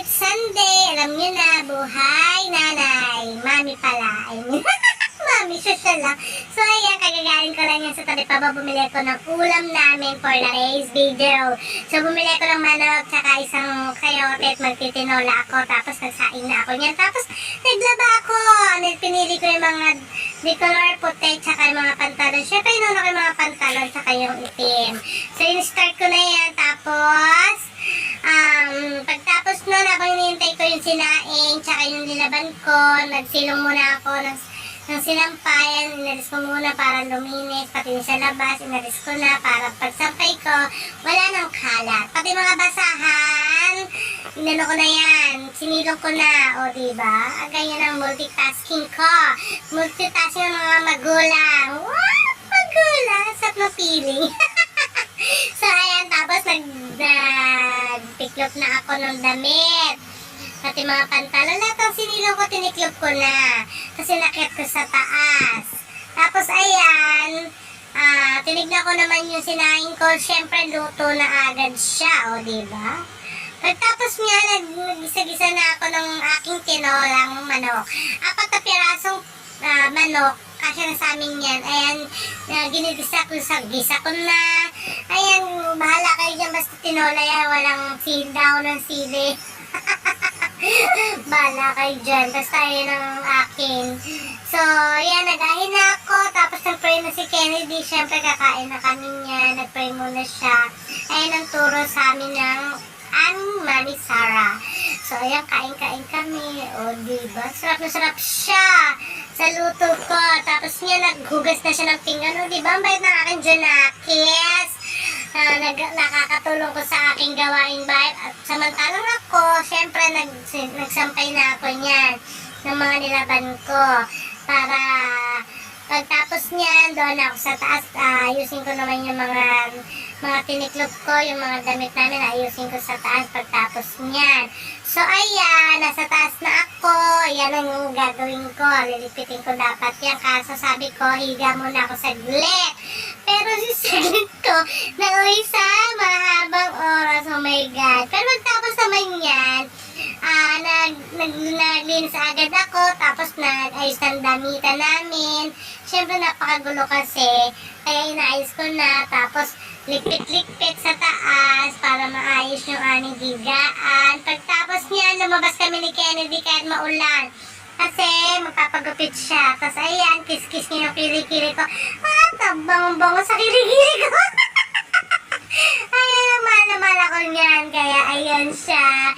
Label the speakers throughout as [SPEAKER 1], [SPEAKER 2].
[SPEAKER 1] It's Sunday. Alam niyo na, buhay nanay. Mami pala. I mean, mami, social lang. So, ayan, kagagaling ko lang yan sa tabi pa. Bumili ko ng ulam namin for today's video. So, bumili ko ng manok, tsaka isang kayote at magtitinola ako. Tapos, nagsaing na ako niyan. Tapos, naglaba ako. Pinili ko yung mga decolor puti, tsaka yung mga pantalon. Siyempre, inuno ko yung mga pantalon, tsaka yung itim. So, in-start ko na yan. Tapos, pagtapos nun, ako hinihintay ko yung sinaing, tsaka yung nilaban ko. Nagsilong muna ako ng sinampayan. Inalis ko muna para luminis. Pati yung sa labas, inalis ko na para pagsampay ko, wala nang kalat. Pati mga basahan, inano ko na yan. Sinilong ko na, o diba? Ganyan ang multitasking ko. Multitasking ng mga magulang. Wow! Magulang! Sarap ng feeling. So, ayan, tapos nagtiklop na ako ng damit. Pati mga pantalon, lahat ang sinilong ko, tiniklop ko na. Kasi nakit ko sa taas. Tapos, ayan, tinignan ko naman yung sinaing ko. Siyempre, luto na agad siya, o diba? Pagtapos niya, nag-gisa-gisa na ako ng aking tinolang manok. 4 na pirasong manok. Kasi na sa amin yan. Ayan, ginigisa ko sa gisa ko na. Ayan, bahala kayo dyan. Basta tinola yan. Walang seal down ng sili. Bahala kayo dyan. Basta yun ang akin. So, yan, nagahin na ako. Tapos nag-pray na si Kennedy. Siyempre, kakain na kami niya. Nag-pray muna siya. Ayan ang turo sa amin ng Mami Sarah. So, ayan, kain-kain kami. O, diba? Sarap na sarap siya sa luto ko. Tapos niya, naghugas na siya ng pinggan. O, diba? Ang bait ng aking Junakis. Nakakatulong ko sa aking gawaing bahay. At samantalang ako, syempre, nagsampay na ako niyan ng mga nilaban ko. Para pagtapos niyan, doon ako sa taas, ayusin ko naman yung mga tiniklop ko, yung mga damit namin, ayusin ko sa taas pagtapos niyan. So, ayan, nasa taas na ako. Yan ang gagawin ko. Lilipitin ko dapat yan. Kaso sabi ko, higa muna ako saglit. Pero si saglit ko, nauwi sa mahabang oras. Oh my God. Pero magtapos naman yan, naglinis agad ako. Tapos nag-ayos ng damitan namin. Siyempre, napakagulo kasi. Kaya inaayos ko na. Tapos, likpit-likpit sa taas para maayos yung aming higaan. Pagtapos niya, lumabas kami ni Kennedy kahit maulan. Kasi magpapagupit siya. Tapos ayan, kiss-kiss niya yung kilikili ko. Tabang-bango sa kilikili ko. Ayan, mahal ako niyan. Kaya ayan siya.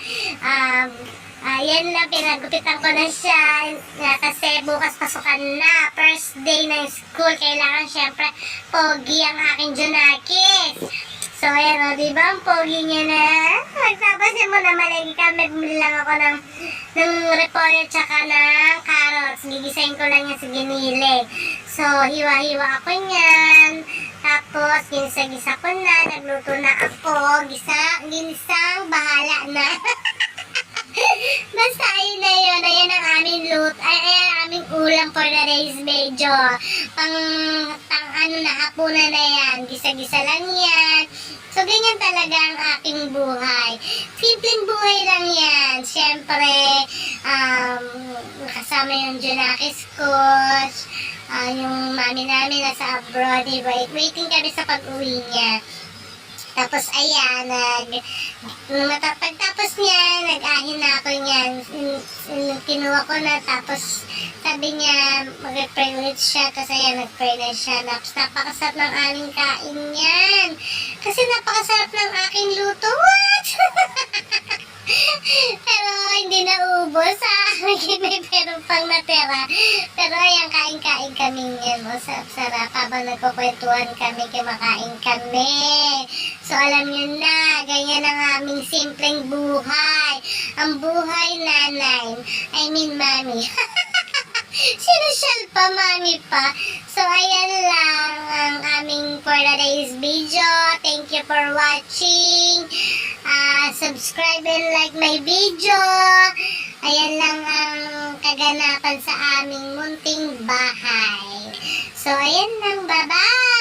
[SPEAKER 1] Ayan na, pinagupitan ko na siya. Kasi bukas pasukan na. First day ng school. Kailangan syempre pogi ang aking Junakis. So, ayan o, diba? Ang pogi niya na. Magtapasin mo naman, lagi kami. Bumili lang ako ng repolyo tsaka ng carrots. Gigisahin ko lang yan sa ginili. So, hiwa-hiwa ako niyan. Tapos, ginisa-gisa ko na. Nagluto na ako. Ginisang bahala na. Basta ayun na yun. Ayan ang aming loot. Ayan ang aming ulam for the day's video. Pang ano na, hapunan na yan. Gisa-gisa lang yan. So, ganyan talaga ang aking buhay. Simpleng buhay lang yan. Siyempre, kasama yung Junakis ko. Yung mami namin nasa abroad. Waiting kami sa pag-uwi niya. Tapos, ayan, pagtapos niya, nag-ahin na ako niyan. Kinuha ko na, tapos sabi niya, mag-pray ulit siya. Kasi ayan, nag-pray na siya. Tapos, napakasarap ng aming kain niyan. Kasi napakasarap ng aking luto. What? Pero, hindi na ubos. May pero pang natira. Pero, ayan, kain-kain kami niyan. Sarap-sarap. Habang nagkukwentuhan kami, kumakain kami. So, alam niyo na, ganyan ang aming simpleng buhay. Ang buhay nanay. I mean, mami. Sinasyal pa, mami pa. So, ayan lang ang aming for today's video. Thank you for watching. Subscribe and like my video. Ayan lang ang kaganapan sa aming munting bahay. So, ayan lang. Bye-bye!